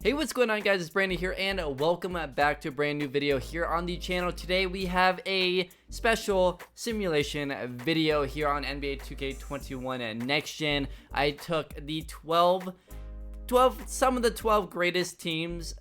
Hey, what's going on, guys? It's Brandon here, and welcome back to a brand new video here on the channel. Today we have a special simulation video here on NBA 2K21 Next Gen. I took the 12 some of the 12 greatest teams,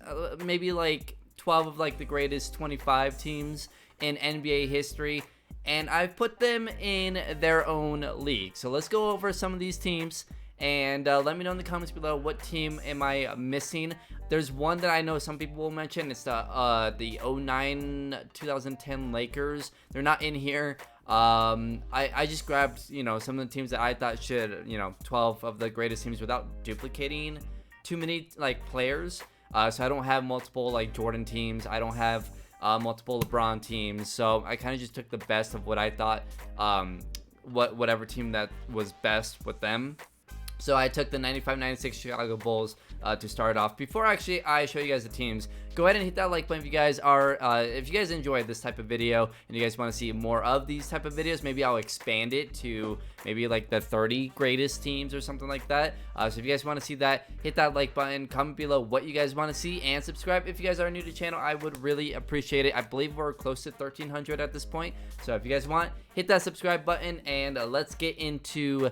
maybe like 12 of like the greatest 25 teams in NBA history, and I've put them in their own league. So let's go over some of these teams. And let me know in the comments below, what team am I missing? There's one that I know some people will mention. It's the 09-2010 Lakers. They're not in here. I just grabbed, some of the teams that I thought should, 12 of the greatest teams without duplicating too many like players. So I don't have multiple like Jordan teams. I don't have multiple LeBron teams. So I kind of just took the best of what I thought, whatever team that was best with them. So I took the 95-96 Chicago Bulls to start off. Before actually I show you guys the teams, go ahead and hit that like button if you guys enjoy this type of video and you guys want to see more of these type of videos. Maybe I'll expand it to maybe like the 30 greatest teams or something like that. So if you guys want to see that, hit that like button, comment below what you guys want to see, and subscribe if you guys are new to the channel. I would really appreciate it. I believe we're close to 1,300 at this point. So if you guys want, hit that subscribe button, and let's get into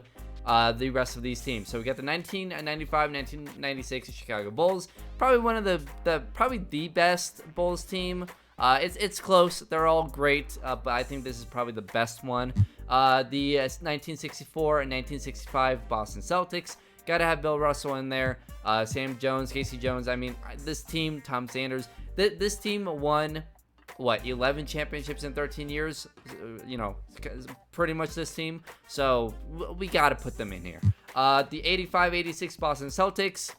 the rest of these teams. So we got the 1995-1996 Chicago Bulls, probably one of probably the best Bulls team. It's close, they're all great, but I think this is probably the best one. The 1964 and 1965 Boston Celtics, gotta have Bill Russell in there. Sam Jones, Casey Jones. I mean, this team, Tom Sanders, this team won 11 championships in 13 years, pretty much this team. So we got to put them in here. The 85-86 Boston Celtics.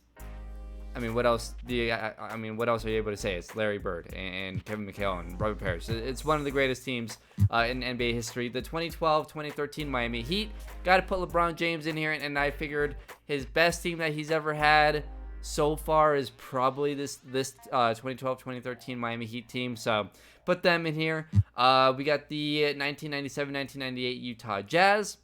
I mean, what else what else are you able to say? It's Larry Bird and Kevin McHale and Robert Parrish. It's one of the greatest teams in NBA history. The 2012-2013 Miami Heat. Got to put LeBron James in here, and I figured his best team that he's ever had so far is probably this 2012-2013 Miami Heat team. So put them in here. We got the 1997-1998 Utah Jazz.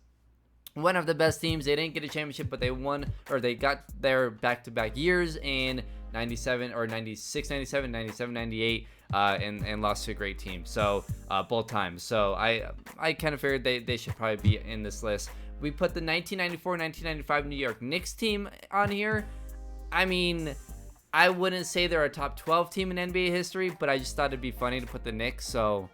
One of the best teams. They didn't get a championship, but they won, or they got their back-to-back years in 97 or 96-97, 97-98, and lost to a great team. So both times. So I kind of figured they should probably be in this list. We put the 1994-1995 New York Knicks team on here. I mean, I wouldn't say they're a top 12 team in NBA history, but I just thought it'd be funny to put the Knicks, so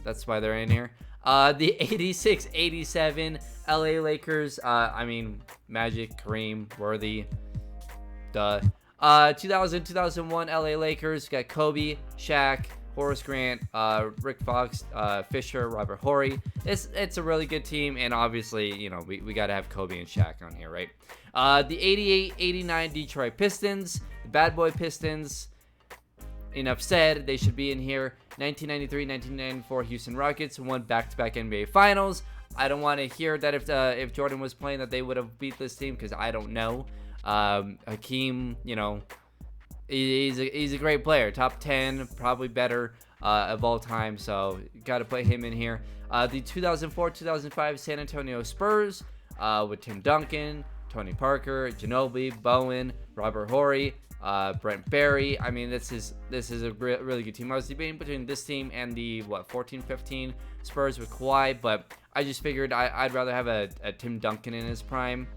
that's why they're in here. The 86-87 LA Lakers, I mean, Magic, Kareem, Worthy, duh. 2000-2001 LA Lakers, got Kobe, Shaq, Horace Grant, Rick Fox, Fisher, Robert Horry. It's a really good team, and obviously, we got to have Kobe and Shaq on here, right? The 88-89 Detroit Pistons, the Bad Boy Pistons. Enough said, they should be in here. 1993-1994 Houston Rockets won back-to-back NBA Finals. I don't want to hear that if Jordan was playing that they would have beat this team, because I don't know. Hakeem, he's a great player, top 10, probably better of all time, so got to put him in here. The 2004-2005 San Antonio Spurs with Tim Duncan, Tony Parker, Ginobili, Bowen, Robert Horry, Brent Barry. I mean, this is a really good team. I was debating between this team and the 14-15 Spurs with Kawhi, but I just figured I'd rather have a Tim Duncan in his prime,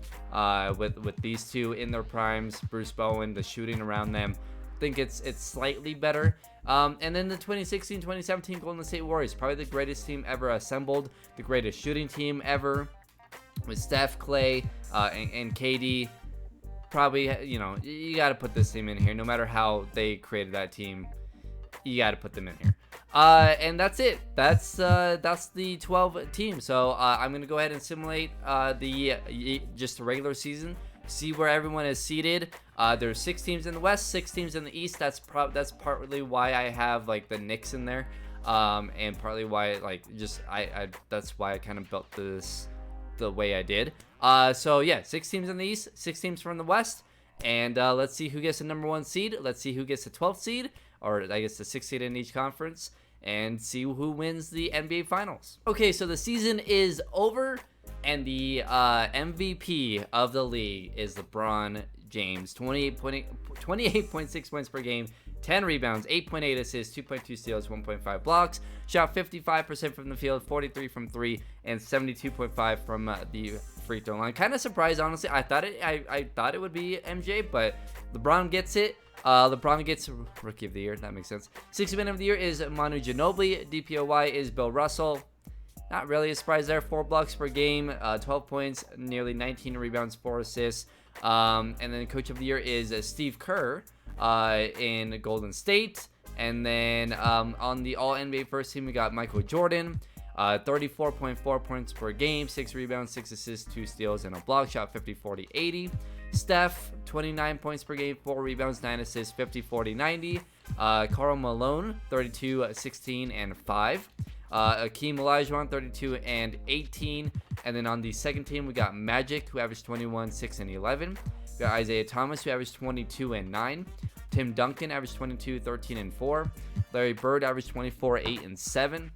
with these two in their primes. Bruce Bowen, the shooting around them, I think it's slightly better. And then the 2016-2017 Golden State Warriors, probably the greatest team ever assembled, the greatest shooting team ever, with Steph, Clay, and KD. Probably, you got to put this team in here. No matter how they created that team, you got to put them in here. And that's it. That's the 12 teams. So I'm gonna go ahead and simulate just the regular season. See where everyone is seated. There's 6 teams in the West, 6 teams in the East. That's partly why I have like the Knicks in there, and partly why that's why I kind of built this the way I did. So yeah, 6 teams in the East, 6 teams from the West, and let's see who gets the number 1 seed. Let's see who gets the 12th seed, or I guess the 6th seed in each conference, and see who wins the NBA Finals. Okay, so the season is over, and the MVP of the league is LeBron James, 28.6 points per game, 10 rebounds, 8.8 assists, 2.2 steals, 1.5 blocks. Shot 55% from the field, 43 from 3, and 72.5 from the free throw line. Kind of surprised, honestly. I thought it would be MJ, but LeBron gets it. LeBron gets Rookie of the Year. That makes sense. Sixth Man of the Year is Manu Ginobili. DPOY is Bill Russell. Not really a surprise there. 4 blocks per game, 12 points, nearly 19 rebounds, 4 assists. And then Coach of the Year is Steve Kerr in Golden State. And then on the All-NBA First Team, we got Michael Jordan. 34.4 points per game, 6 rebounds, 6 assists, 2 steals, and a block. Shot 50, 40, 80. Steph, 29 points per game, 4 rebounds, 9 assists, 50, 40, 90. Karl Malone, 32, 16, and 5. Akeem Olajuwon, 32 and 18. And then on the second team, we got Magic, who averaged 21, 6, and 11. We got Isaiah Thomas, who averaged 22 and 9. Tim Duncan averaged 22, 13, and 4. Larry Bird averaged 24, 8, and 7.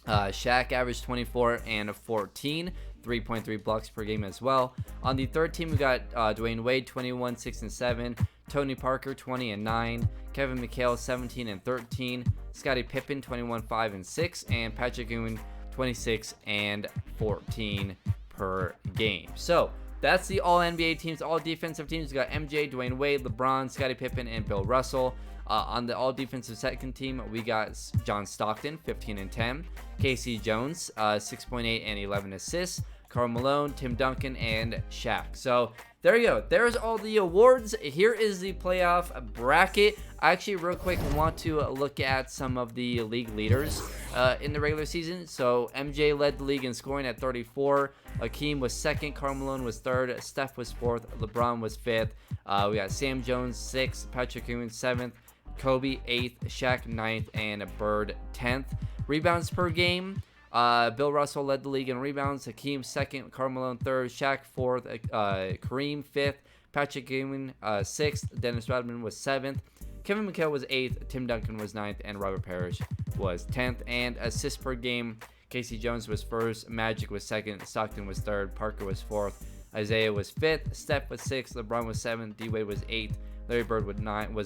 Shaq averaged 24 and 14, 3.3 blocks per game as well. On the third team, we got Dwayne Wade, 21, 6, and 7. Tony Parker, 20 and 9. Kevin McHale, 17 and 13. Scottie Pippen, 21, 5, and 6. And Patrick Ewing, 26 and 14 per game. So that's the all NBA teams, all defensive teams. We got MJ, Dwayne Wade, LeBron, Scottie Pippen, and Bill Russell. On the all defensive second team, we got John Stockton, 15 and 10. Casey Jones, 6.8 and 11 assists. Karl Malone, Tim Duncan, and Shaq. So there you go. There's all the awards. Here is the playoff bracket. I actually, real quick, want to look at some of the league leaders in the regular season. So MJ led the league in scoring at 34. Akeem was second. Karl Malone was third. Steph was fourth. LeBron was fifth. We got Sam Jones, sixth. Patrick Ewing, seventh. Kobe, 8th. Shaq, 9th. And Bird, 10th. Rebounds per game. Bill Russell led the league in rebounds. Hakeem, 2nd. Karl Malone, 3rd. Shaq, 4th. Kareem, 5th. Patrick Ewing, 6th. Dennis Rodman was 7th. Kevin McHale was 8th. Tim Duncan was 9th. And Robert Parrish was 10th. And assists per game. Casey Jones was 1st. Magic was 2nd. Stockton was 3rd. Parker was 4th. Isaiah was 5th. Steph was 6th. LeBron was 7th. D-Wade was 8th. Larry Bird was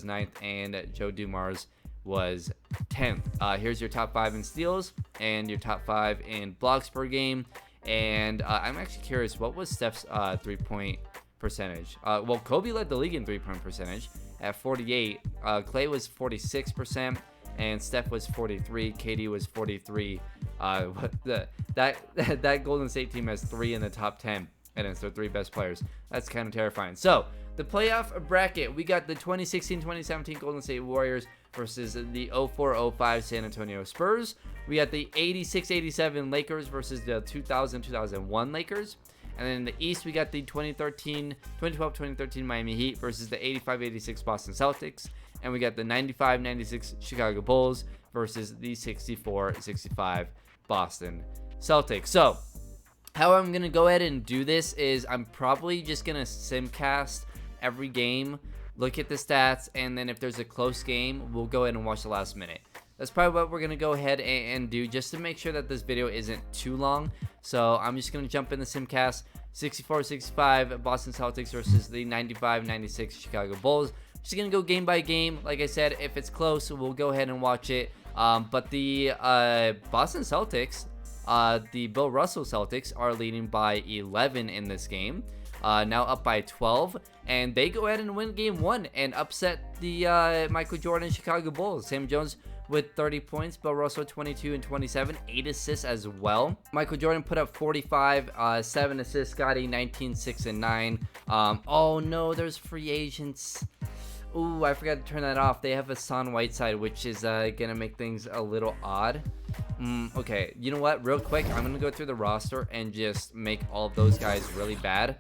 9th, and Joe Dumars was 10th. Here's your top 5 in steals and your top 5 in blocks per game. And I'm actually curious, what was Steph's 3-point percentage? Well, Kobe led the league in 3-point percentage at 48. Clay was 46%, and Steph was 43. KD was 43. That Golden State team has 3 in the top 10, and it's their 3 best players. That's kind of terrifying. So the playoff bracket, we got the 2016-2017 Golden State Warriors versus the 04-05 San Antonio Spurs. We got the 86-87 Lakers versus the 2000-2001 Lakers. And then in the East, we got the 2012-2013 Miami Heat versus the 85-86 Boston Celtics. And we got the 95-96 Chicago Bulls versus the 64-65 Boston Celtics. So how I'm going to go ahead and do this is I'm probably just going to simcast every game, look at the stats, and then if there's a close game, we'll go ahead and watch the last minute. That's probably what we're going to go ahead and do just to make sure that this video isn't too long. So I'm just going to jump in the simcast. 64-65 Boston Celtics versus the 95-96 Chicago Bulls. Just going to go game by game. Like I said, if it's close, we'll go ahead and watch it. But the Boston Celtics, the Bill Russell Celtics, are leading by 11 in this game. Now up by 12, and they go ahead and win game 1 and upset the Michael Jordan Chicago Bulls. Sam Jones with 30 points, Bill Russell 22 and 27, 8 assists as well. Michael Jordan put up 45, 7 assists. Scottie 19, 6, and 9. Oh no, there's free agents. Ooh, I forgot to turn that off. They have Hassan Whiteside, which is gonna make things a little odd. Okay, you know what? Real quick, I'm gonna go through the roster and just make all of those guys really bad,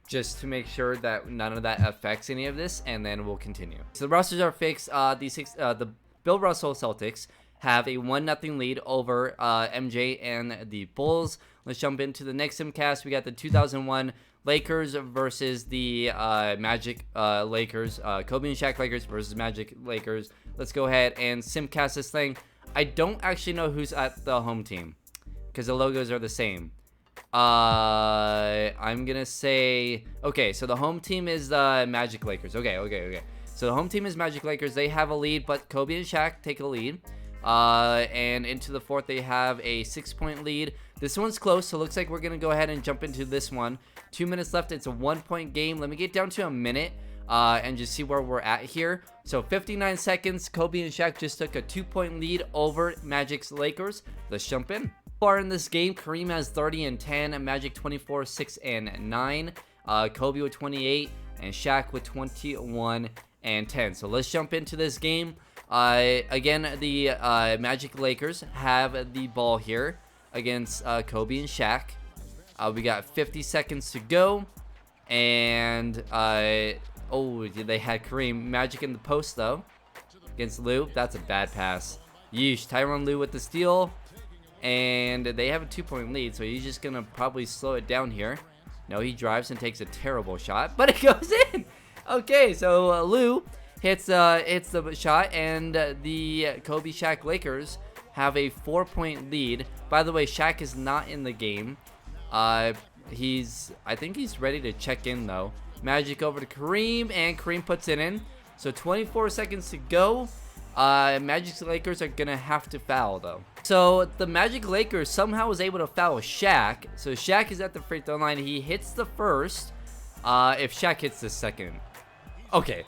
just to make sure that none of that affects any of this, and then we'll continue. So the rosters are fixed. The Bill Russell Celtics have a 1-0 lead over MJ and the Bulls. Let's jump into the next simcast. We got the 2001 Lakers versus the Magic Lakers. Kobe and Shaq Lakers versus Magic Lakers. Let's go ahead and simcast this thing. I don't actually know who's at the home team because the logos are the same. I'm gonna say, okay, so the home team is the Magic Lakers. Okay. So the home team is Magic Lakers. They have a lead, but Kobe and Shaq take a lead. And into the fourth, they have a 6-point lead. This one's close, so it looks like we're gonna go ahead and jump into this one. 2 minutes left. It's a 1-point game. Let me get down to a minute. And just see where we're at here. So 59 seconds. Kobe and Shaq just took a 2-point lead over Magic's Lakers. Let's jump in. Far in this game, Kareem has 30 and 10, Magic 24, 6 and 9, Kobe with 28, and Shaq with 21 and 10. So let's jump into this game. Again, the Magic Lakers have the ball here against Kobe and Shaq. We got 50 seconds to go, and oh, they had Kareem. Magic in the post though against Lou. That's a bad pass. Yeesh. Tyronn Lue with the steal. And they have a 2-point lead, so he's just gonna probably slow it down here. No, he drives and takes a terrible shot, but it goes in. Okay, so Lou hits the shot, and the Kobe Shaq Lakers have a 4-point lead. By the way, Shaq is not in the game. I think he's ready to check in though. Magic over to Kareem, and Kareem puts it in. So 24 seconds to go. Magic's Lakers are gonna have to foul though. So the Magic Lakers somehow was able to foul Shaq. So Shaq is at the free throw line. He hits the first. If Shaq hits the second. Okay.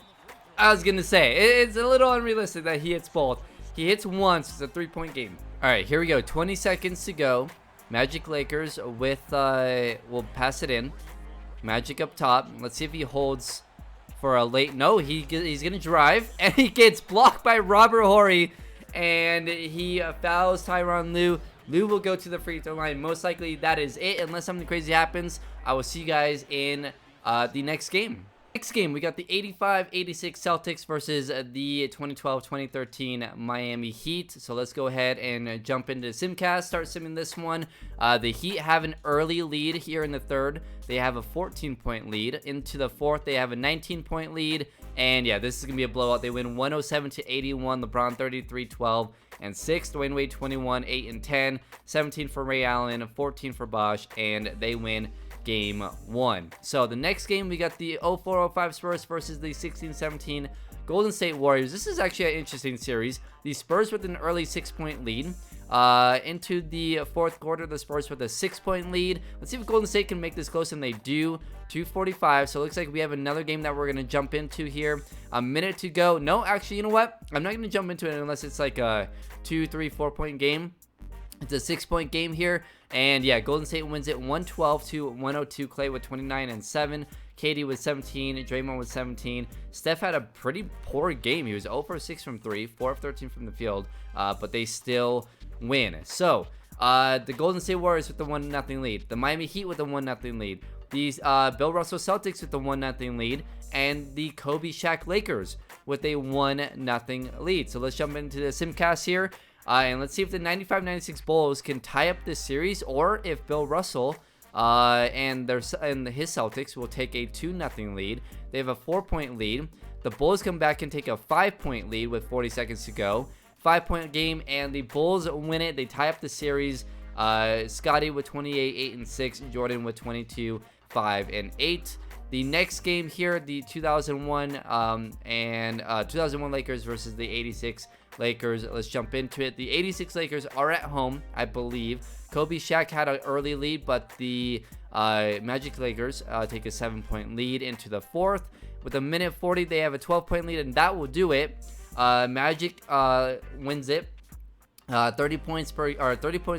I was gonna say, it's a little unrealistic that he hits both. He hits once. It's a 3-point game. Alright, here we go. 20 seconds to go. Magic Lakers with, we'll pass it in. Magic up top. Let's see if he holds for a late. No, he's gonna drive, and he gets blocked by Robert Horry, and he fouls Tyronn Lue. Lue will go to the free throw line. Most likely that is it, unless something crazy happens. I will see you guys in the next game. Next game, we got the 85-86 Celtics versus the 2012-2013 Miami Heat. So let's go ahead and jump into Simcast, start simming this one. The Heat have an early lead here in the third. They have a 14-point lead. Into the fourth, they have a 19-point lead. And yeah, this is going to be a blowout. They win 107-81. LeBron 33, 12, and 6. Dwayne Wade 21, 8, and 10. 17 for Ray Allen, 14 for Bosh, and they win game 1. So the next game, we got the 04-05 Spurs versus the 16-17 Golden State Warriors. This is actually an interesting series. The Spurs with an early 6-point lead. Into the fourth quarter, the Spurs with a 6-point lead. Let's see if Golden State can make this close, and they do. 2:45. So it looks like we have another game that we're going to jump into here. A minute to go. No, actually, you know what? I'm not going to jump into it unless it's like a 2, 3, 4-point game. It's a 6-point game here. And yeah, Golden State wins it 112-102. Clay with 29 and 7. KD with 17. Draymond with 17. Steph had a pretty poor game. He was 0 for 6 from 3. 4 of 13 from the field. But they still win. So, the Golden State Warriors with the 1-0 lead. The Miami Heat with the 1-0 lead. These Bill Russell Celtics with the 1-0 lead. And the Kobe Shaq Lakers with a 1-0 lead. So let's jump into the Simcast here. And let's see if the 95-96 Bulls can tie up this series, or if Bill Russell and his Celtics will take a 2-0 lead. They have a 4-point lead. The Bulls come back and take a 5-point lead with 40 seconds to go. 5-point game, and the Bulls win it. They tie up the series. Scotty with 28, 8, and 6. Jordan with 22, 5, and 8. The next game here, the 2001 2001 Lakers versus the 86 Lakers. Let's jump into it. The 86 Lakers are at home, I believe. Kobe Shaq had an early lead, but the Magic Lakers take a 7-point lead into the fourth. With a minute 40, they have a 12-point lead, and that will do it. Magic wins it. 30 points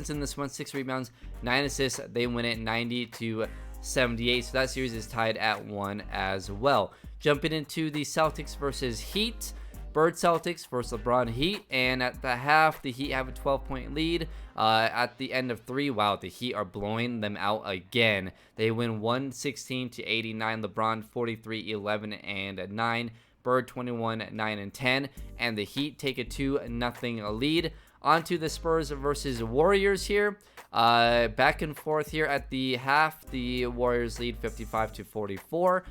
in this one, 6 rebounds, 9 assists. They win it 90-78. So that series is tied at 1 as well. Jumping into the Celtics versus Heat. Bird Celtics versus LeBron Heat, and at the half, the Heat have a 12-point lead. At the end of 3, wow, the Heat are blowing them out again. They win 116-89. LeBron 43, 11, and 9. Bird 21, 9, and 10. And the Heat take a 2-0 lead. On to the Spurs versus Warriors here. Back and forth here at the half. The Warriors lead 55-44.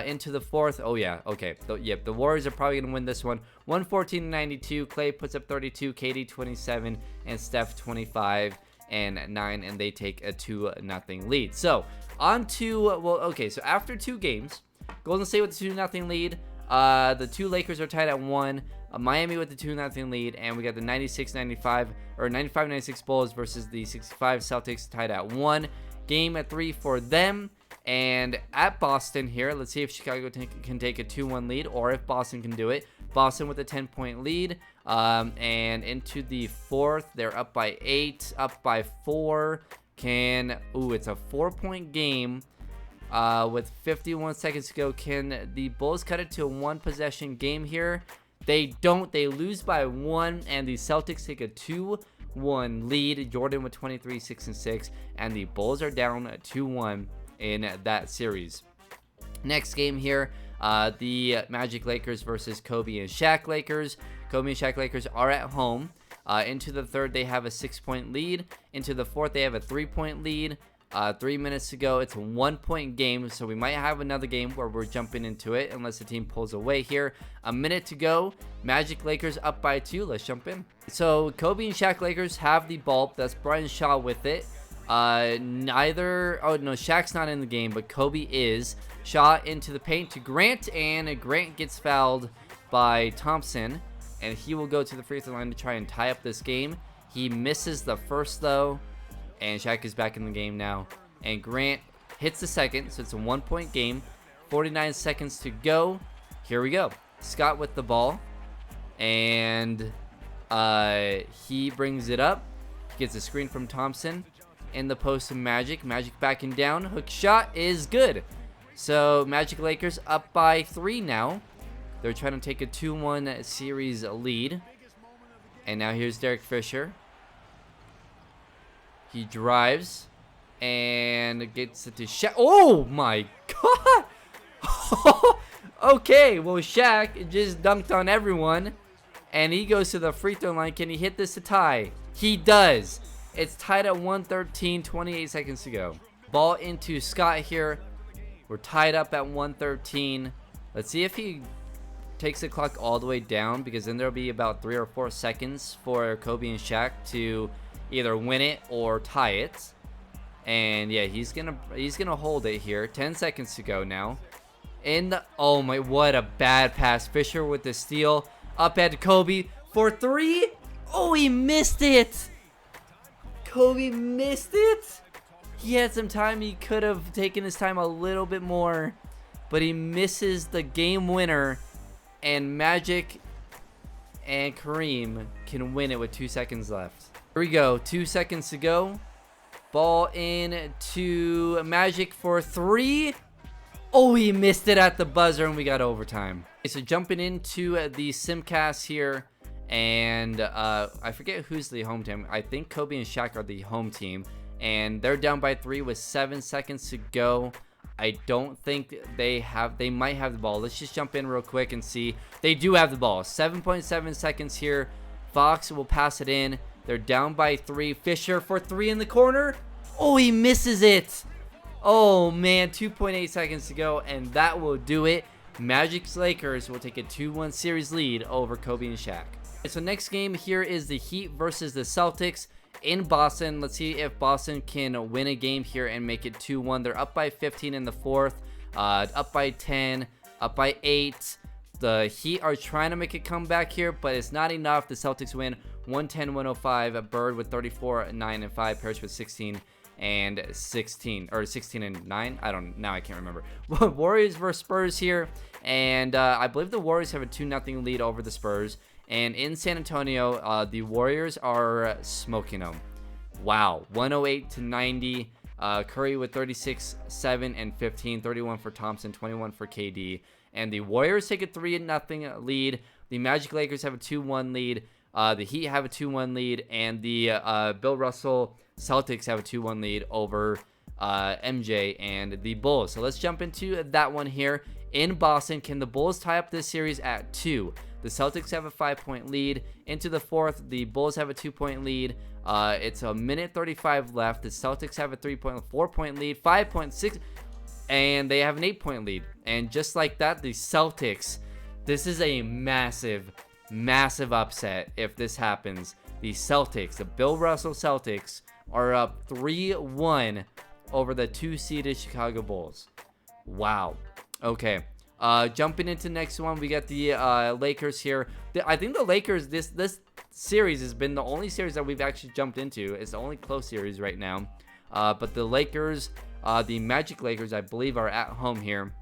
Into the fourth. Oh yeah, okay. The Warriors are probably gonna win this one. 114-92. Clay puts up 32. KD 27, and Steph 25 and 9, and they take a 2-0 lead. So on to, well, okay, so after 2 games, Golden State with the 2-0 lead. The 2 Lakers are tied at 1. Miami with the 2-0 lead, and we got the 96-95 or 95-96 Bulls versus the 65 Celtics tied at 1. Game at 3 for them. And at Boston here, let's see if Chicago can take a 2-1 lead, or if Boston can do it. Boston with a 10-point lead, and into the 4th, they're up by 8, up by 4. It's a 4-point game. With 51 seconds to go, can the Bulls cut it to a 1-possession game here? They don't. They lose by 1, and the Celtics take a 2-1 lead. Jordan with 23, 6 and 6, and the Bulls are down 2-1 in that series. Next game here, the Magic Lakers versus Kobe and Shaq Lakers. Kobe and Shaq Lakers are at home. Into the 3rd, they have a 6-point lead. Into the 4th, they have a 3-point lead. 3 minutes to go. It's a 1-point game, so we might have another game where we're jumping into it unless the team pulls away here. A minute to go. Magic Lakers up by 2. Let's jump in. So Kobe and Shaq Lakers have the ball. That's Brian Shaw with it. Shaq's not in the game, but Kobe is. Shaw into the paint to Grant, and Grant gets fouled by Thompson, and he will go to the free throw line to try and tie up this game. He misses the first, though, and Shaq is back in the game now. And Grant hits the second, so it's a 1-point game. 49 seconds to go. Here we go. Scott with the ball, and he brings it up. Gets a screen from Thompson. In the post to Magic. Magic backing down. Hook shot is good. So Magic Lakers up by 3 now. They're trying to take a 2-1 series lead. And now here's Derek Fisher. He drives and gets it to Shaq. Oh my god. Okay, well, Shaq just dunked on everyone, and he goes to the free throw line. Can he hit this to tie? He does. It's tied at 113, 28 seconds to go. Ball into Scott here. We're tied up at 113. Let's see if he takes the clock all the way down, because then there'll be about 3 or 4 seconds for Kobe and Shaq to either win it or tie it. And yeah, he's gonna hold it here. 10 seconds to go now. Oh my, what a bad pass. Fisher with the steal. Up at Kobe for 3. Oh, he missed it. Kobe missed it. He had some time. He could have taken his time a little bit more, but he misses the game winner, and Magic and Kareem can win it with 2 seconds left. Here we go. 2 seconds to go. Ball in to Magic for 3. Oh, he missed it at the buzzer, and we got overtime. Okay, so jumping into the Simcast here. And I forget who's the home team. I think Kobe and Shaq are the home team. And they're down by 3 with 7 seconds to go. I don't think they might have the ball. Let's just jump in real quick and see. They do have the ball. 7.7 seconds here. Fox will pass it in. They're down by 3. Fisher for 3 in the corner. Oh, he misses it. Oh, man. 2.8 seconds to go, and that will do it. Magic's Lakers will take a 2-1 series lead over Kobe and Shaq. So next game here is the Heat versus the Celtics in Boston. Let's see if Boston can win a game here and make it 2-1. They're up by 15 in the 4th, up by 10, up by 8. The Heat are trying to make a comeback here, but it's not enough. The Celtics win 110-105. Bird with 34, 9 and 5. Parrish with 16 and 16, or 16 and 9. I can't remember. Warriors versus Spurs here, and I believe the Warriors have a 2-0 lead over the Spurs. And in San Antonio, the Warriors are smoking them. Wow, 108-90. Curry with 36, 7 and 15. 31 for Thompson, 21 for KD. And the Warriors take a 3-0 lead. The Magic Lakers have a 2-1 lead. The Heat have a 2-1 lead. And the Bill Russell Celtics have a 2-1 lead over MJ and the Bulls. So let's jump into that one here. In Boston, can the Bulls tie up this series at 2? The Celtics have a 5-point lead. Into the 4th, the Bulls have a 2-point lead. It's a minute 35 left. The Celtics have a 4-point lead, 5.6, and they have an 8-point lead. And just like that, the Celtics, this is a massive, massive upset if this happens. The Celtics, the Bill Russell Celtics, are up 3-1 over the 2-seeded Chicago Bulls. Wow. Okay. Jumping into next one, we got the Lakers here. I think the Lakers, this series has been the only series that we've actually jumped into. It's the only close series right now. But the Lakers, the Magic Lakers, I believe, are at home here.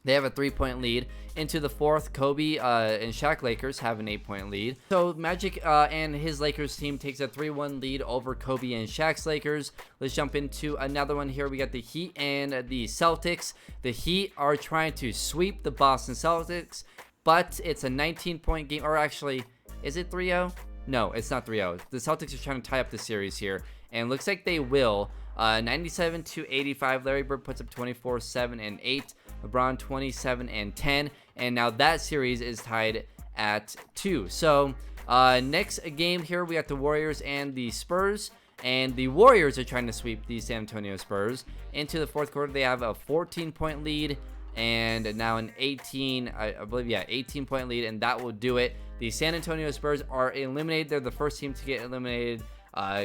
They have a 3-point lead. Into the fourth, Kobe and Shaq Lakers have an 8-point lead. So Magic and his Lakers team takes a 3-1 lead over Kobe and Shaq's Lakers. Let's jump into another one here. We got the Heat and the Celtics. The Heat are trying to sweep the Boston Celtics, but it's a 19-point game. Or actually, is it 3-0? No, it's not 3-0. The Celtics are trying to tie up the series here, and looks like they will. 97-85. Larry Bird puts up 24, 7, and 8. LeBron 27 and 10, and now that series is tied at 2. So next game here, we got the Warriors and the Spurs, and the Warriors are trying to sweep the San Antonio Spurs. Into the fourth quarter, they have a 14-point lead, and now an 18-point lead, and that will do it. The San Antonio Spurs are eliminated. They're the first team to get eliminated.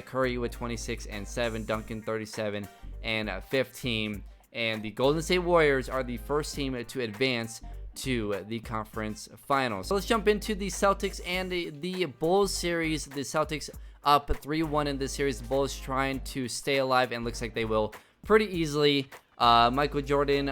Curry with 26 and 7, Duncan 37 and 15. And the Golden State Warriors are the first team to advance to the conference finals. So let's jump into the Celtics and the Bulls series. The Celtics up 3-1 in this series. The Bulls trying to stay alive, and looks like they will pretty easily. Michael Jordan,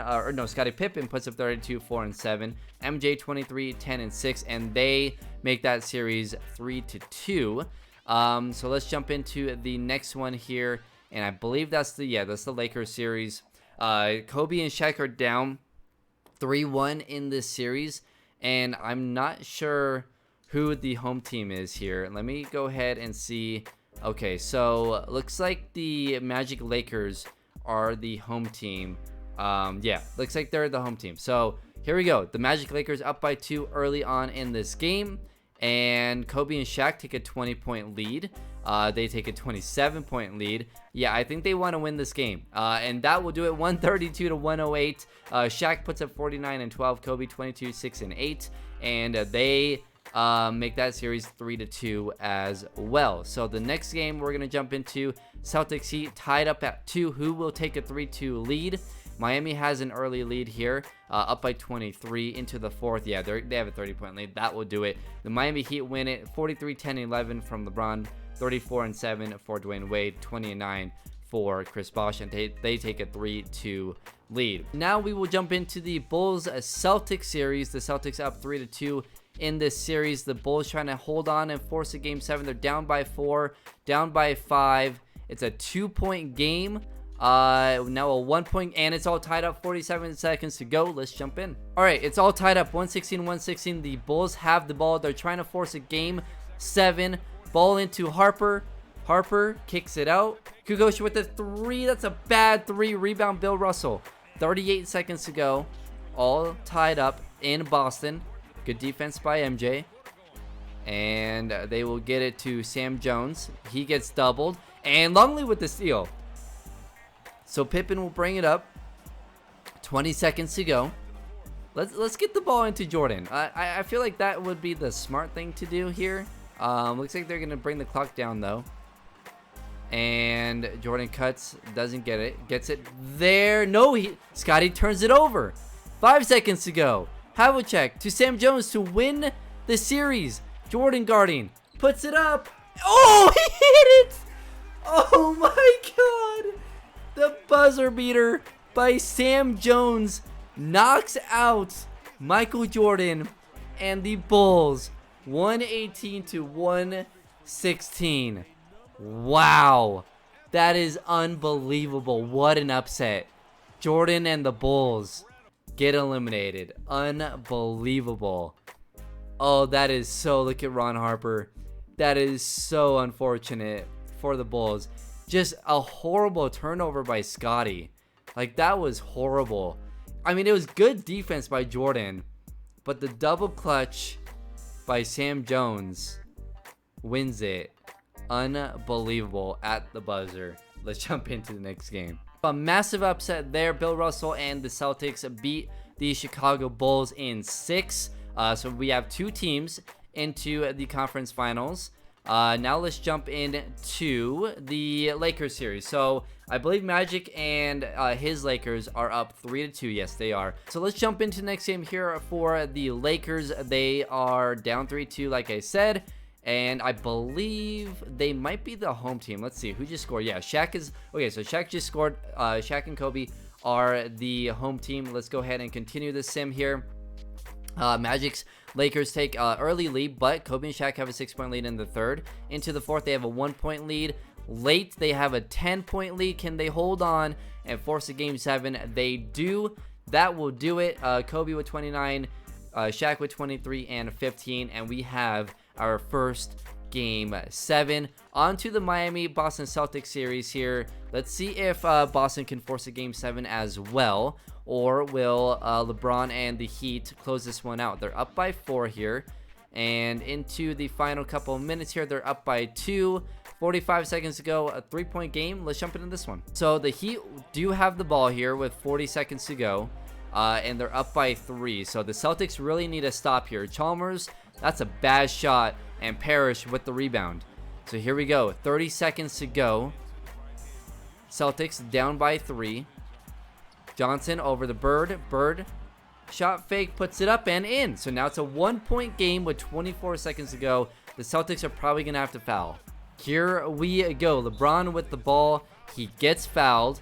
Scottie Pippen puts up 32, 4, and 7. MJ 23, 10, and 6, and they make that series 3-2. So let's jump into the next one here, and I believe that's the Lakers series. Kobe and Shaq are down 3-1 in this series, and I'm not sure who the home team is here. Let me go ahead and see. Okay, so looks like the Magic Lakers are the home team. Yeah, looks like they're the home team. So here we go. The Magic Lakers up by 2 early on in this game, and Kobe and Shaq take a 20-point lead. They take a 27-point lead. Yeah, I think they want to win this game. And that will do it 132-108. Shaq puts up 49 and 12. Kobe 22, 6, and 8. And they make that series 3-2 as well. So the next game we're going to jump into, Celtics Heat tied up at 2. Who will take a 3-2 lead? Miami has an early lead here, up by 23 into the fourth. Yeah, they have a 30-point lead. That will do it. The Miami Heat win it 43, 10, 11 from LeBron, 34 and 7 for Dwayne Wade, 20 and 9 for Chris Bosh, and they take a 3-2 lead. Now we will jump into the Bulls Celtics series. The Celtics up 3-2 in this series. The Bulls trying to hold on and force a game 7. They're down by 4, down by 5. It's a 2-point game. Now a 1-point, and it's all tied up. 47 seconds to go. Let's jump in. All right, it's all tied up. 116-116. The Bulls have the ball. They're trying to force a game 7. Ball into Harper. Harper kicks it out. Kukoc with the 3. That's a bad 3. Rebound Bill Russell. 38 seconds to go. All tied up in Boston. Good defense by MJ. And they will get it to Sam Jones. He gets doubled. And Longley with the steal. So Pippen will bring it up. 20 seconds to go. Let's get the ball into Jordan. I feel like that would be the smart thing to do here. Looks like they're going to bring the clock down, though. And Jordan cuts. Doesn't get it. Gets it there. No, Scottie turns it over. 5 seconds to go. Havlicek to Sam Jones to win the series. Jordan guarding. Puts it up. Oh, he hit it. Oh, my God. The buzzer beater by Sam Jones knocks out Michael Jordan and the Bulls 118-116. Wow. That is unbelievable. What an upset. Jordan and the Bulls get eliminated. Unbelievable. Oh, that is so... Look at Ron Harper. That is so unfortunate for the Bulls. Just a horrible turnover by Scottie. Like, that was horrible. I mean, it was good defense by Jordan, but the double clutch by Sam Jones wins it. Unbelievable at the buzzer. Let's jump into the next game. A massive upset there. Bill Russell and the Celtics beat the Chicago Bulls in 6. So we have 2 teams into the conference finals. Now let's jump into the Lakers series. So I believe Magic and his Lakers are up 3-2. Yes, they are. So let's jump into the next game here for the Lakers. They are down 3-2, like I said. And I believe they might be the home team. Let's see who just scored. Yeah, Shaq is okay. So Shaq just scored. Shaq and Kobe are the home team. Let's go ahead and continue the sim here. Magic's Lakers take early lead, but Kobe and Shaq have a 6-point lead in the third. Into the fourth, they have a 1-point lead. Late, they have a 10-point lead. Can they hold on and force a game 7? They do. That will do it. Kobe with 29, Shaq with 23 and 15, and we have our first game 7. On to the Miami-Boston Celtics series here. Let's see if Boston can force a game 7 as well, or will LeBron and the Heat close this one out? They're up by 4 here, and into the final couple of minutes here, they're up by 2. 45 seconds to go, a 3-point game. Let's jump into this one. So the Heat do have the ball here with 40 seconds to go, and they're up by 3. So the Celtics really need a stop here. Chalmers, that's a bad shot, and Parrish with the rebound. So here we go, 30 seconds to go. Celtics down by 3. Johnson over the Bird. Bird shot fake, puts it up and in. So now it's a 1-point game with 24 seconds to go. The Celtics are probably going to have to foul. Here we go. LeBron with the ball. He gets fouled.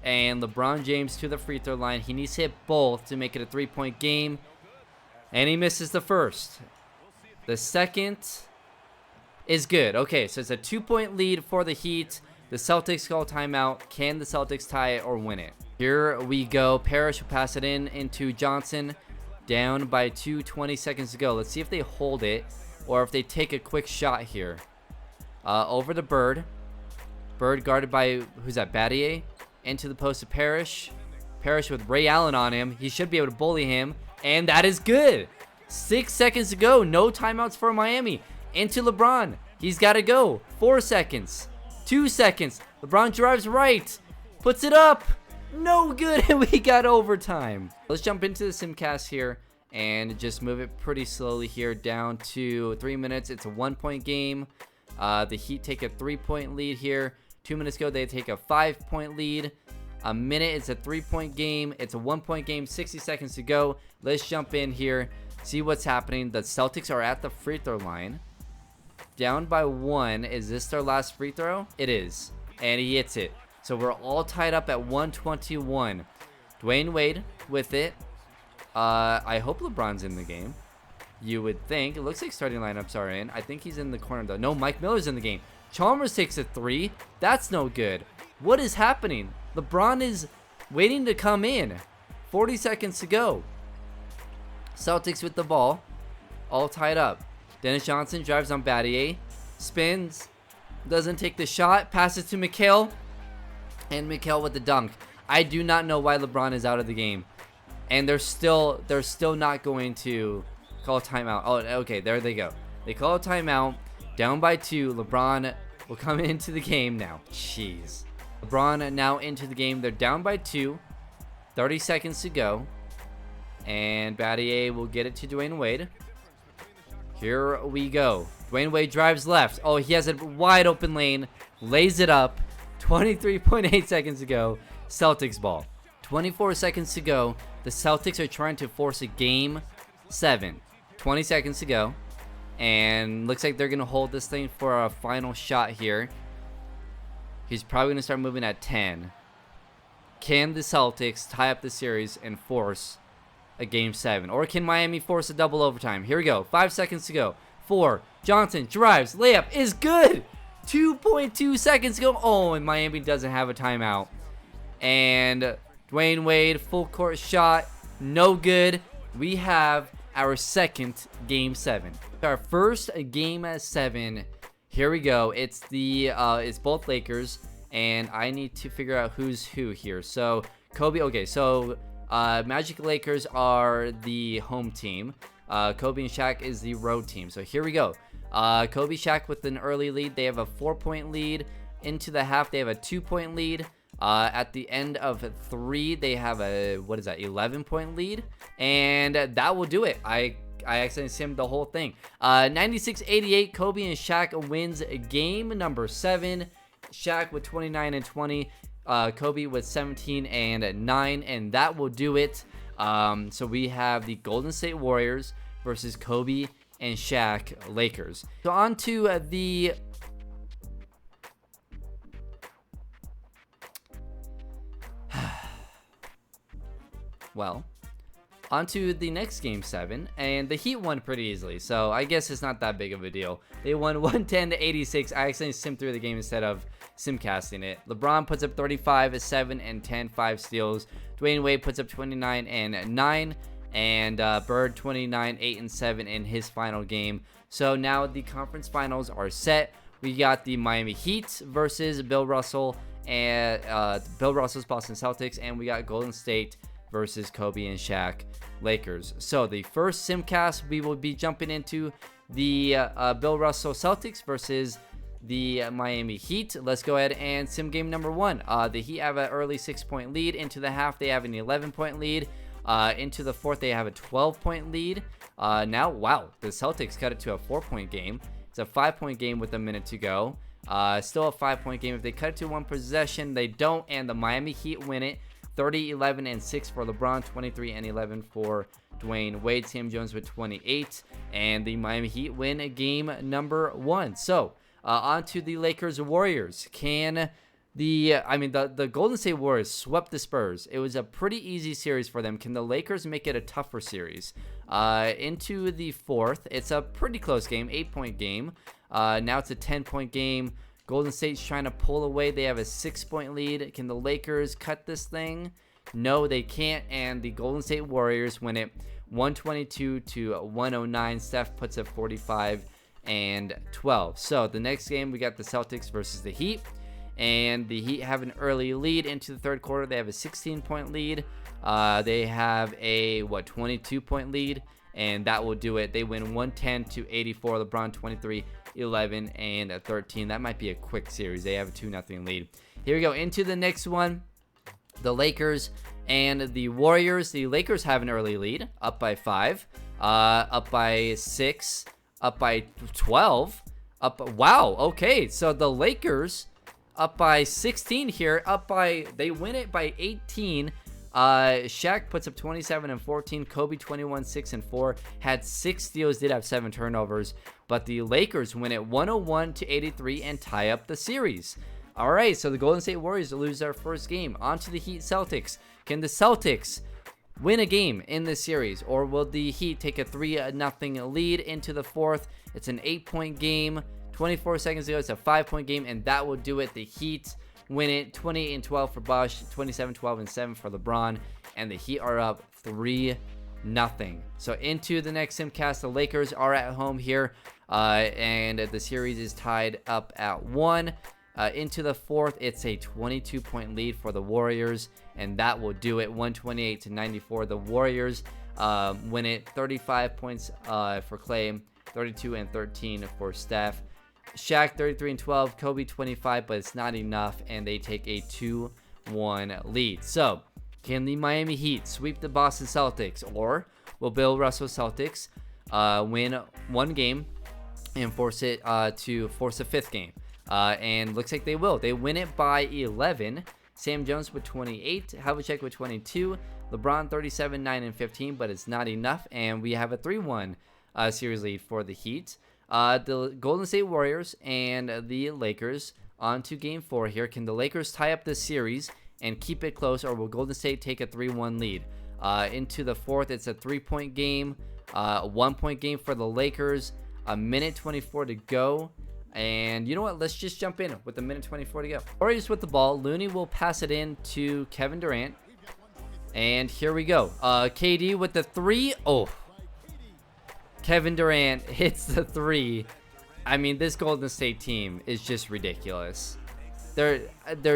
And LeBron James to the free throw line. He needs to hit both to make it a 3-point game. And he misses the first. The second is good. Okay, so it's a 2-point lead for the Heat. The Celtics call timeout. Can the Celtics tie it or win it? Here we go. Parrish will pass it into Johnson. Down by 2, 20 seconds to go. Let's see if they hold it or if they take a quick shot here. Over the Bird. Bird guarded by, who's that, Battier? Into the post of Parrish. Parrish with Ray Allen on him. He should be able to bully him. And that is good. 6 seconds to go. No timeouts for Miami. Into LeBron. He's got to go. 4 seconds. 2 seconds. LeBron drives right. Puts it up. No good. And we got overtime. Let's jump into the simcast here and just move it pretty slowly here down to 3 minutes. It's a 1-point game. The Heat take a 3-point lead here. 2 minutes ago, they take a 5-point lead. A minute, it's a 3-point game. It's a 1-point game, 60 seconds to go. Let's jump in here, see what's happening. The Celtics are at the free throw line. Down by 1. Is this their last free throw? It is. And he hits it. So we're all tied up at 121. Dwayne Wade with it. I hope LeBron's in the game. You would think. It looks like starting lineups are in. I think he's in the corner, though. No, Mike Miller's in the game. Chalmers takes a 3. That's no good. What is happening? LeBron is waiting to come in. 40 seconds to go. Celtics with the ball. All tied up. Dennis Johnson drives on Battier. Spins. Doesn't take the shot. Passes to Mikal. And Mikal with the dunk. I do not know why LeBron is out of the game. And they're still not going to call timeout. Oh, okay, there they go. They call a timeout. Down by 2. LeBron will come into the game now. Jeez. LeBron now into the game. They're down by 2. 30 seconds to go. And Battier will get it to Dwayne Wade. Here we go. Dwayne Wade drives left. Oh, he has a wide open lane. Lays it up. 23.8 seconds to go. Celtics ball. 24 seconds to go. The Celtics are trying to force a game 7. 20 seconds to go. And looks like they're going to hold this thing for a final shot here. He's probably going to start moving at 10. Can the Celtics tie up the series and force a game 7? Or can Miami force a double overtime? Here we go. 5 seconds to go. 4. Johnson drives. Layup is good. 2.2 seconds to go. Oh, and Miami doesn't have a timeout. And Dwayne Wade, full court shot. No good. We have our second game 7. Our first game 7. Here we go. It's both Lakers, and I need to figure out who's who here. So Kobe. Okay, so Magic Lakers are the home team. Kobe and Shaq is the road team. So here we go. Kobe, Shaq with an early lead. They have a 4-point lead. Into the half, they have a 2-point lead. At the end of 3, they have a 11-point lead, and that will do it. I I accidentally simmed the whole thing. 96-88, Kobe and Shaq wins game number 7. Shaq with 29 and 20. Kobe with 17 and 9, and that will do it. So we have the Golden State Warriors versus Kobe and Shaq Lakers. So on to the well, on to the next game 7, and the Heat won pretty easily, so I guess it's not that big of a deal. They won 110-86. I accidentally simmed through the game instead of simcasting it. LeBron puts up 35, 7 and 10, 5 steals. Dwayne Wade puts up 29 and 9, and Bird 29, 8 and 7 in his final game. So now the conference finals are set. We got the Miami Heat versus Bill Russell and Bill Russell's Boston Celtics, and we got Golden State versus Kobe and Shaq Lakers. So the first simcast, we will be jumping into the Bill Russell Celtics versus the Miami Heat. Let's go ahead and sim game number 1. The Heat have an early 6-point lead. Into the half, they have an 11-point lead. Into the fourth, they have a 12-point lead. Now, wow, the Celtics cut it to a 4-point game. It's a 5-point game with a minute to go. Still a 5-point game. If they cut it to 1 possession, they don't, and the Miami Heat win it. 30, 11, and 6 for LeBron, 23 and 11 for Dwayne Wade. Sam Jones with 28, and the Miami Heat win game number 1. So, on to the Lakers Warriors. Can the Golden State Warriors swept the Spurs. It was a pretty easy series for them. Can the Lakers make it a tougher series? Into the fourth, it's a pretty close game, 8-point game. Now it's a 10-point game. Golden State's trying to pull away. They have a 6-point lead. Can the Lakers cut this thing? No, they can't. And the Golden State Warriors win it 122 to 109. Steph puts up 45 and 12. So the next game, we got the Celtics versus the Heat. And the Heat have an early lead into the third quarter. They have a 16-point lead. They have a 22-point lead, and that will do it. They win 110 to 84. LeBron 23, 11, and 13. That might be a quick series. They have a 2-0 lead. Here we go into the next one. The Lakers and the Warriors. The Lakers have an early lead, up by 5, up by 6, up by 12, wow, okay. So the Lakers up by 16 here, they win it by 18. Shaq puts up 27 and 14. Kobe 21, 6 and 4. Had 6 steals, did have 7 turnovers. But the Lakers win it 101 to 83 and tie up the series. All right, so the Golden State Warriors lose their first game. On to the Heat Celtics. Can the Celtics win a game in this series, or will the Heat take a 3-0 lead into the fourth? It's an 8-point game. 24 seconds ago, it's a 5-point game, and that will do it. The Heat win it 28 and 12 for Bosh, 27, 12, and 7 for LeBron, and the Heat are up 3-0. So into the next simcast, the Lakers are at home here, and the series is tied up at 1. Into the fourth, it's a 22-point lead for the Warriors, and that will do it. 128 to 94. The Warriors win it. 35 points for Clay, 32 and 13 for Steph. Shaq 33 and 12, Kobe 25, but it's not enough, and they take a 2-1 lead. So, can the Miami Heat sweep the Boston Celtics, or will Bill Russell Celtics win one game and force a 5th game? And looks like they will. They win it by 11. Sam Jones with 28, Havlicek with 22, LeBron 37, 9 and 15, but it's not enough, and we have a 3-1 series lead for the Heat. The Golden State Warriors and the Lakers on to game 4 here. Can the Lakers tie up this series and keep it close, or will Golden State take a 3-1 lead? Into the fourth, it's a 3-point game, a 1-point game for the Lakers, a minute 24 to go. And you know what? Let's just jump in with a minute 24 to go. Warriors with the ball. Looney will pass it in to Kevin Durant. And here we go. KD with the 3. Oh. Kevin Durant hits the 3. I mean, this Golden State team is just ridiculous. They're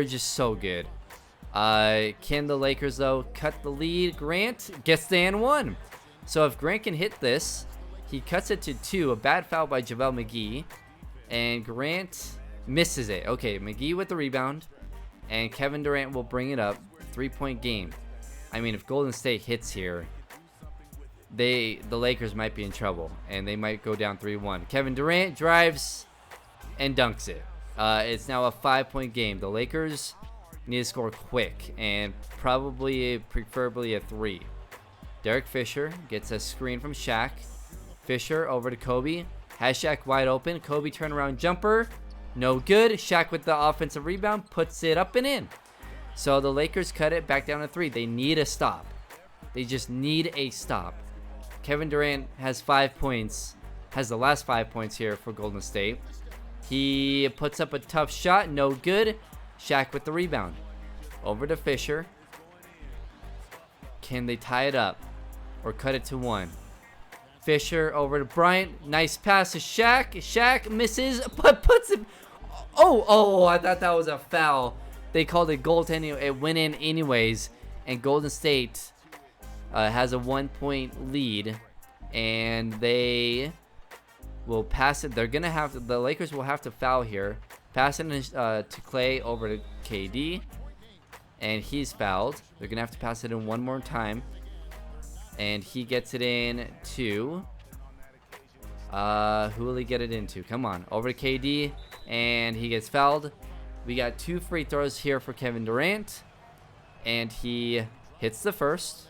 just so good. Can the Lakers, though, cut the lead? Grant gets the and 1. So if Grant can hit this, he cuts it to 2. A bad foul by JaVale McGee. And Grant misses it. Okay, McGee with the rebound. And Kevin Durant will bring it up. 3-point game. I mean, if Golden State hits here, the Lakers might be in trouble, and they might go down 3-1. Kevin Durant drives and dunks it. It's now a 5-point game. The Lakers need to score quick, and preferably a 3. Derek Fisher gets a screen from Shaq. Fisher over to Kobe. Has Shaq wide open. Kobe turnaround jumper. No good. Shaq with the offensive rebound. Puts it up and in. So the Lakers cut it back down to 3. They need a stop. They just need a stop. Kevin Durant has 5 points. Has the last 5 points here for Golden State. He puts up a tough shot. No good. Shaq with the rebound. Over to Fisher. Can they tie it up or cut it to 1? Fisher over to Bryant. Nice pass to Shaq. Shaq misses, but puts it. Oh, I thought that was a foul. They called it goaltending. It went in anyways. And Golden State has a 1-point lead. And they will pass it. The Lakers will have to foul here. Pass it to Clay over to KD. And he's fouled. They're going to have to pass it in one more time. And he gets it in to... who will he get it into? Come on. Over to KD. And he gets fouled. We got 2 free throws here for Kevin Durant. And he hits the first.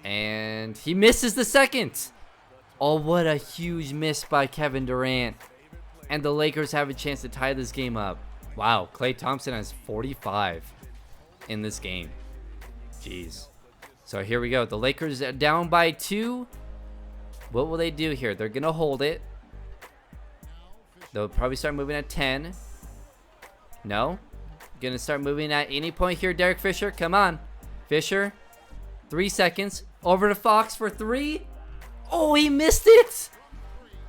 And he misses the second. Oh, what a huge miss by Kevin Durant. And the Lakers have a chance to tie this game up. Wow, Klay Thompson has 45 in this game. Jeez. So here we go. The Lakers are down by 2. What will they do here? They're going to hold it. They'll probably start moving at 10. No. Going to start moving at any point here. Derek Fisher, come on. Fisher, 3 seconds. Over to Fox for 3. Oh, he missed it.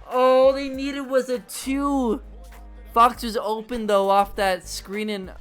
Oh, they needed was a 2. Fox was open, though, off that screen. And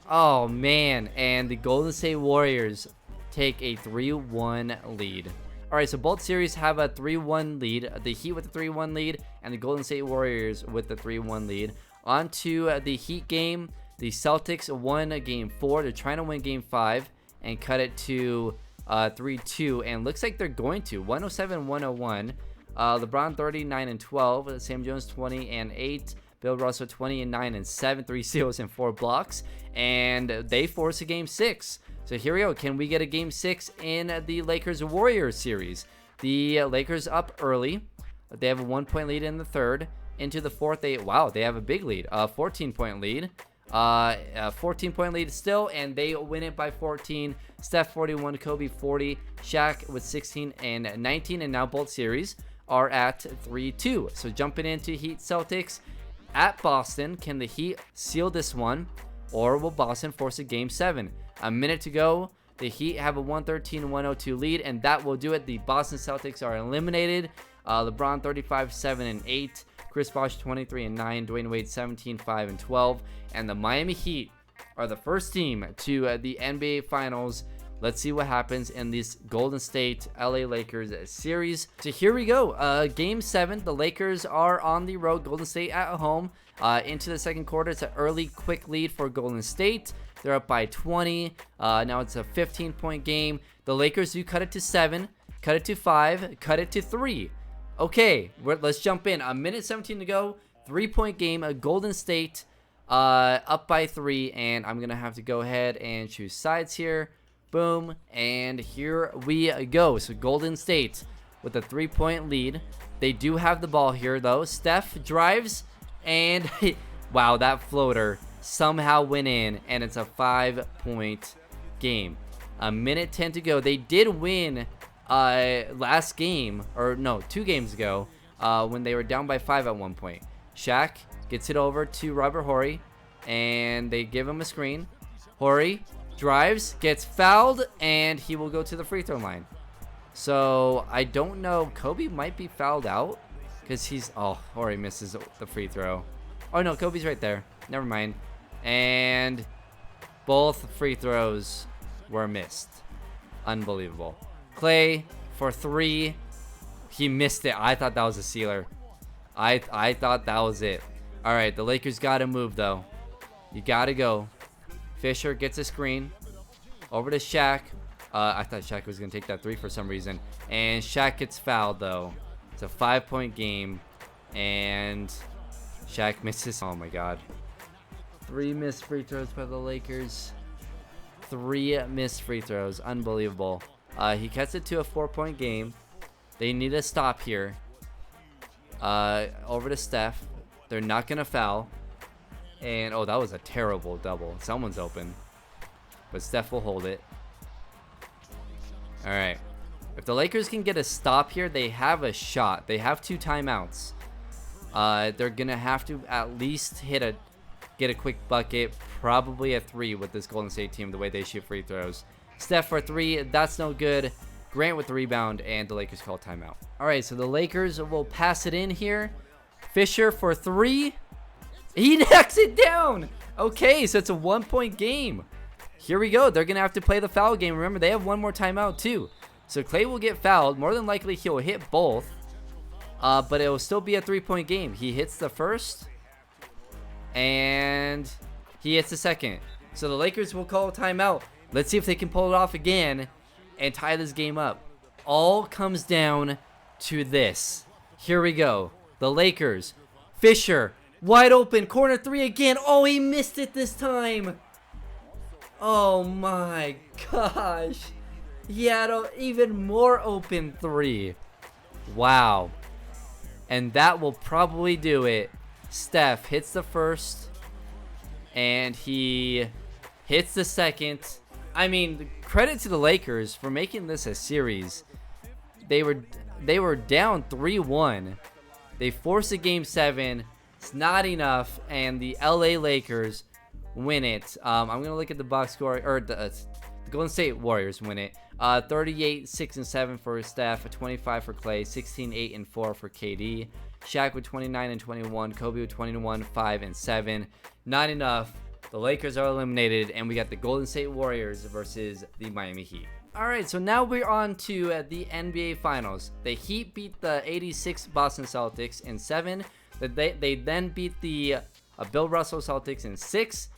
oh, man. And the Golden State Warriors take a 3-1 lead. All right, so both series have a 3-1 lead. The Heat with the 3-1 lead and the Golden State Warriors with the 3-1 lead. On to the Heat game. The Celtics won game 4. They're trying to win game 5 and cut it to 3-2. And looks like they're going to. 107-101. LeBron 39-12. Sam Jones 20-8. Bill Russell 20-9-7, 3 steals and 4 blocks, and they force a game 6. So here we go. Can we get a game 6 in the Lakers Warriors series? The Lakers up early. They have a 1-point lead in the third. Into the fourth, they have a big lead, 14-point lead. 14-point lead still, and they win it by 14. Steph 41, Kobe 40, Shaq with 16 and 19, and now both series are at 3-2. So jumping into Heat Celtics. At Boston, can the Heat seal this one, or will Boston force a game 7? A minute to go. The Heat have a 113-102 lead, and that will do it. The Boston Celtics are eliminated. LeBron 35-7-8, Chris Bosh 23-9, Dwayne Wade 17-5-12, and the Miami Heat are the first team to the NBA Finals. Let's see what happens in this Golden State LA Lakers series. So here we go. Game 7. The Lakers are on the road. Golden State at home. Into the second quarter. It's an early, quick lead for Golden State. They're up by 20. Now it's a 15-point game. The Lakers do cut it to 7. Cut it to 5. Cut it to 3. Okay, let's jump in. A minute 17 to go. 3-point game. Golden State up by 3. And I'm going to have to go ahead and choose sides here. Boom, and here we go. So Golden State with a 3-point lead. They do have the ball here, though. Steph drives, and wow, that floater somehow went in, and it's a 5-point game. A minute 10 to go. They did win last game, or no, 2 games ago, when they were down by 5 at one point. Shaq gets it over to Robert Horry, and they give him a screen. Horry drives, gets fouled, and he will go to the free throw line. So I don't know. Kobe might be fouled out because Horry misses the free throw. Oh no, Kobe's right there. Never mind. And both free throws were missed. Unbelievable. Clay for 3. He missed it. I thought that was a sealer. I thought that was it. All right, the Lakers got to move though. You got to go. Fisher gets a screen. Over to Shaq. I thought Shaq was going to take that 3 for some reason. And Shaq gets fouled, though. It's a 5-point game. And Shaq misses. Oh, my God. 3 missed free throws by the Lakers. 3 missed free throws. Unbelievable. He cuts it to a 4-point game. They need a stop here. Over to Steph. They're not going to foul. And, oh, that was a terrible double. Someone's open. But Steph will hold it. All right. If the Lakers can get a stop here, they have a shot. They have 2 timeouts. They're going to have to at least get a quick bucket. Probably a 3 with this Golden State team, the way they shoot free throws. Steph for 3. That's no good. Grant with the rebound, and the Lakers call timeout. All right, so the Lakers will pass it in here. Fisher for 3. He knocks it down. Okay, so it's a 1-point game. Here we go. They're going to have to play the foul game. Remember, they have 1 more timeout, too. So Klay will get fouled. More than likely, he'll hit both. But it will still be a 3-point game. He hits the first, and he hits the second. So the Lakers will call a timeout. Let's see if they can pull it off again and tie this game up. All comes down to this. Here we go. The Lakers. Fisher. Wide open. Corner 3 again. Oh, he missed it this time. Oh, my gosh. He had an even more open 3. Wow. And that will probably do it. Steph hits the first. And he hits the second. I mean, credit to the Lakers for making this a series. They were down 3-1. They forced a game 7. It's not enough, and the LA Lakers win it. I'm gonna look at the box score, or the Golden State Warriors win it. 38, 6 and 7 for Steph, 25 for Klay, 16, 8 and 4 for KD. Shaq with 29 and 21, Kobe with 21, 5 and 7. Not enough. The Lakers are eliminated, and we got the Golden State Warriors versus the Miami Heat. All right, so now we're on to the NBA Finals. The Heat beat the 86 Boston Celtics in 7. They then beat the Bill Russell Celtics in 6.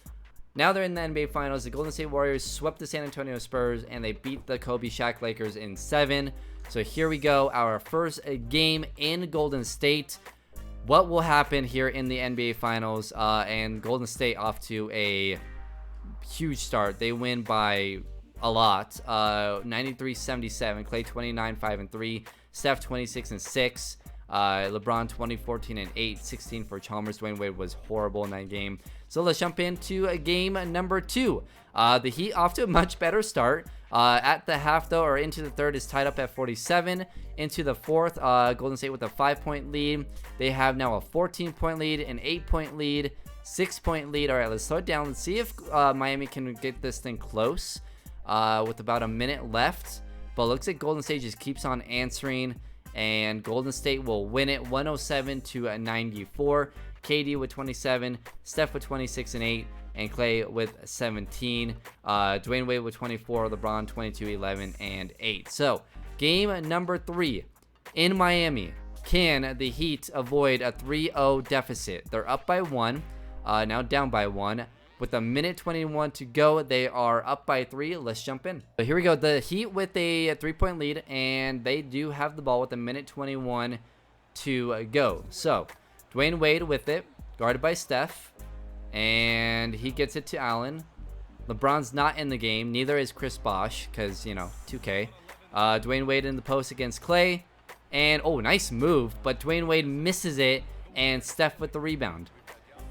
Now they're in the NBA Finals. The Golden State Warriors swept the San Antonio Spurs, and they beat the Kobe Shaq Lakers in 7. So here we go, our first game in Golden State. What will happen here in the NBA Finals? And Golden State off to a huge start. They win by a lot. 93-77. Klay 29, 5 and 3. Steph 26 and 6. LeBron 20, 14 and 8. 16 for Chalmers. Dwayne Wade was horrible in that game. So let's jump into game number 2. The Heat off to a much better start. At the half, though, or into the third, is tied up at 47. Into the fourth, Golden State with a 5-point lead. They have now a 14-point lead, an 8-point lead, 6-point lead. All right, let's slow it down. Let's see if Miami can get this thing close with about a minute left. But it looks like Golden State just keeps on answering, and Golden State will win it 107-94. KD with 27, Steph with 26 and 8. And Klay with 17, Dwayne Wade with 24, LeBron 22, 11, and 8. So, game number 3 in Miami. Can the Heat avoid a 3-0 deficit? They're up by 1, now down by 1. With a minute 21 to go, they are up by 3. Let's jump in. So here we go. The Heat with a 3-point lead, and they do have the ball with a minute 21 to go. So, Dwayne Wade with it, guarded by Steph. And he gets it to Allen. LeBron's not in the game. Neither is Chris Bosh because, 2K. Dwayne Wade in the post against Klay. And, oh, nice move. But Dwayne Wade misses it. And Steph with the rebound.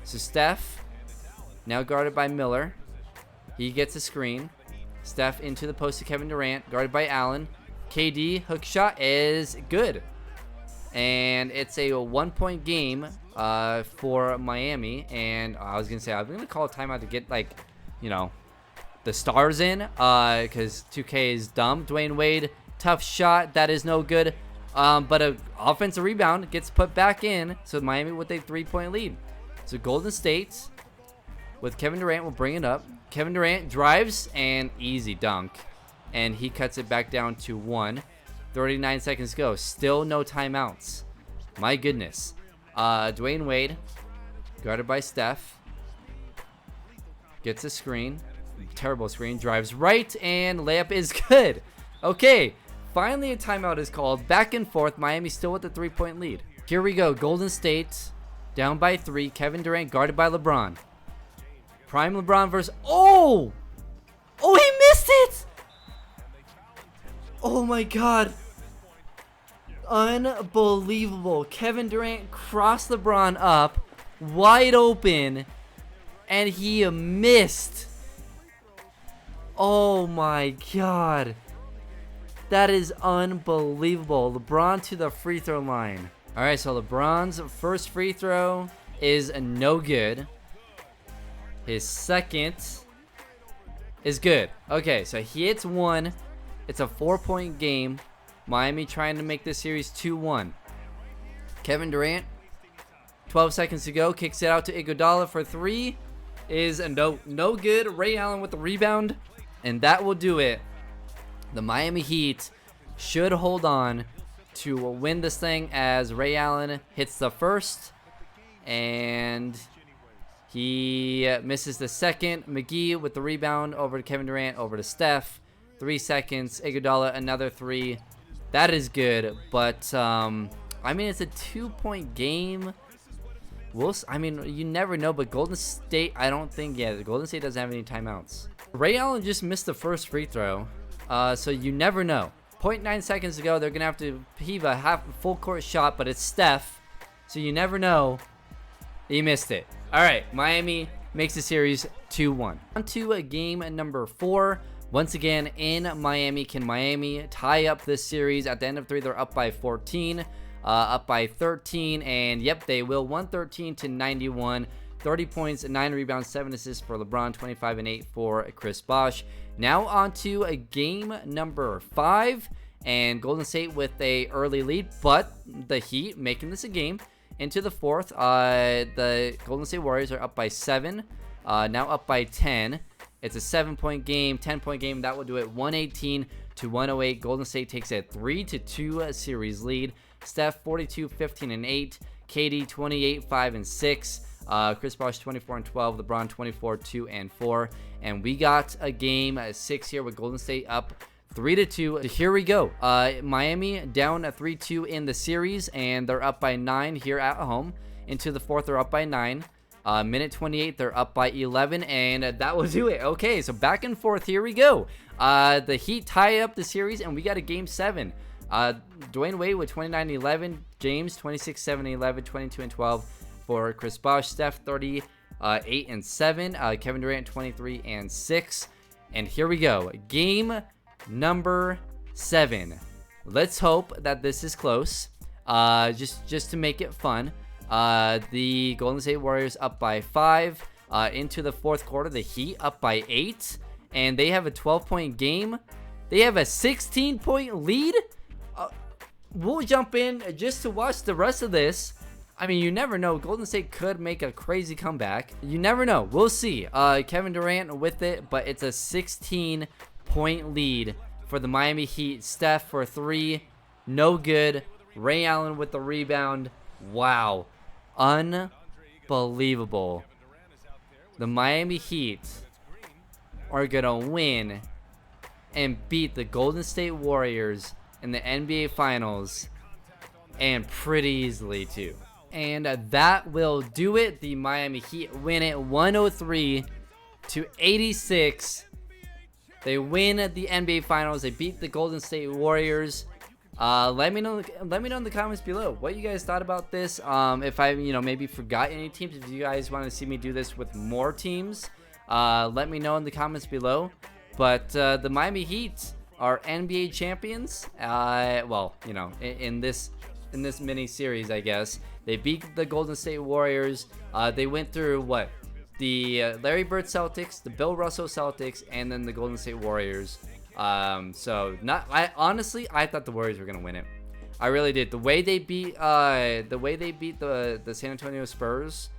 So Steph, now guarded by Miller. He gets a screen. Steph into the post to Kevin Durant. Guarded by Allen. KD, hook shot is good. And it's a 1-point game for Miami. And I was going to say, I'm going to call a timeout to get, the stars in. Because 2K is dumb. Dwayne Wade, tough shot. That is no good. But an offensive rebound gets put back in. So Miami with a 3-point lead. So Golden State with Kevin Durant will bring it up. Kevin Durant drives and easy dunk. And he cuts it back down to 1. 39 seconds go. Still no timeouts. My goodness. Dwayne Wade, guarded by Steph, gets a screen. Terrible screen. Drives right, and layup is good. Okay, finally a timeout is called. Back and forth. Miami still with the 3-point lead. Here we go. Golden State down by 3. Kevin Durant guarded by LeBron. Prime LeBron versus... Oh! Oh, he missed it! Oh my god. Unbelievable. Kevin Durant crossed LeBron up wide open, and he missed. Oh my god. That is unbelievable. LeBron to the free throw line. All right, so LeBron's first free throw is no good. His second is good. Okay, so he hits one. It's a 4-point game. Miami trying to make this series 2-1. Kevin Durant, 12 seconds to go, kicks it out to Iguodala for 3. Is no good. Ray Allen with the rebound, and that will do it. The Miami Heat should hold on to win this thing as Ray Allen hits the first, and he misses the second. McGee with the rebound over to Kevin Durant, over to Steph. 3 seconds. Iguodala, another 3. That is good, but I mean, it's a 2-point game. I mean, you never know, but Golden State, I don't think, yeah, Golden State doesn't have any timeouts. Ray Allen just missed the first free throw, so you never know. 0.9 seconds to go, they're gonna have to heave a full court shot, but it's Steph, so you never know. He missed it. All right, Miami makes the series 2-1. On to game number 4. Once again, in Miami, can Miami tie up this series? At the end of 3, they're up by 14, up by 13, and yep, they will. 113-91, 30 points, 9 rebounds, 7 assists for LeBron, 25 and 8 for Chris Bosh. Now on to a game number 5, and Golden State with a early lead, but the Heat making this a game. Into the 4th, the Golden State Warriors are up by 7, now up by 10. It's a 7-point game, 10-point game. That will do it. 118-108. Golden State takes a 3-2 series lead. Steph 42, 15 and 8. KD 28, 5 and 6. Chris Bosh 24 and 12. LeBron 24, 2 and 4. And we got a game 6 here with Golden State up 3-2. Here we go. Miami down 3-2 in the series, and they're up by 9 here at home. Into the 4th, they're up by 9. Minute 28, they're up by 11, and that will do it. Okay, so back and forth. Here we go. The Heat tie up the series, and we got a game 7. Dwayne Wade with 29-11, James 26-7-11, 22 and 12 for Chris Bosh, Steph 38 and 7, Kevin Durant 23 and 6, and here we go. Game number 7. Let's hope that this is close. Just to make it fun. The Golden State Warriors up by 5. Into the 4th quarter, the Heat up by 8, and they have a 12-point game. They have a 16-point lead. We'll jump in just to watch the rest of this. I mean, you never know. Golden State could make a crazy comeback. You never know. We'll see. Kevin Durant with it, but it's a 16-point lead for the Miami Heat. Steph for 3, no good. Ray Allen with the rebound. Wow. Unbelievable. The Miami Heat are gonna win and beat the Golden State Warriors in the NBA Finals, and pretty easily too. And that will do it. The Miami Heat win it 103-86. They win the NBA Finals. They beat the Golden State Warriors. Let me know in the comments below what you guys thought about this. If I maybe forgot any teams, if you guys want to see me do this with more teams, let me know in the comments below. But the Miami Heat are NBA champions. Well, in this mini series, I guess they beat the Golden State Warriors. They went through what, the Larry Bird Celtics, the Bill Russell Celtics, and then the Golden State Warriors. I honestly thought the Warriors were gonna win it. I really did. The way they beat the San Antonio Spurs,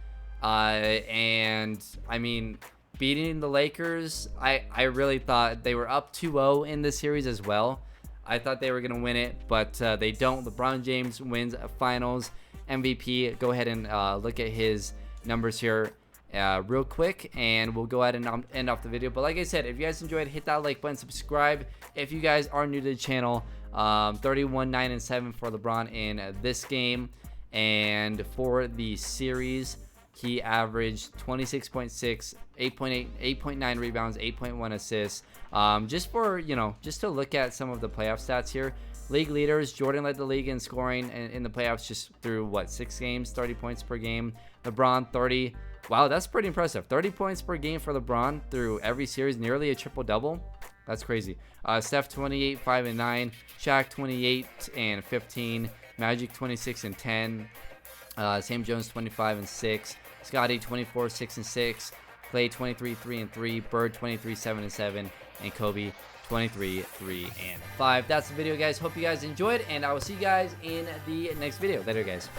and I mean, beating the Lakers, I really thought they were up 2-0 in this series as well. I thought they were gonna win it, but they don't. LeBron James wins Finals MVP. Go ahead and look at his numbers here. real quick, and we'll go ahead and end off the video. But like I said, if you guys enjoyed, hit that like button, subscribe if you guys are new to the channel. 31, 9, and 7 for LeBron in this game, and for the series he averaged 26.6, 8.8, 8.9 rebounds, 8.1 assists. Just for, just to look at some of the playoff stats here. League leaders, Jordan led the league in scoring in the playoffs just through, 6 games, 30 points per game. LeBron, 30. Wow, that's pretty impressive. 30 points per game for LeBron through every series, nearly a triple-double. That's crazy. Steph, 28, 5, and 9. Shaq, 28 and 15. Magic, 26 and 10. Sam Jones, 25 and 6. Scotty, 24, 6 and 6. Clay, 23, 3 and 3. Bird, 23, 7 and 7. And Kobe, 23, 3 and 5. That's the video, guys. Hope you guys enjoyed, and I will see you guys in the next video. Later, guys.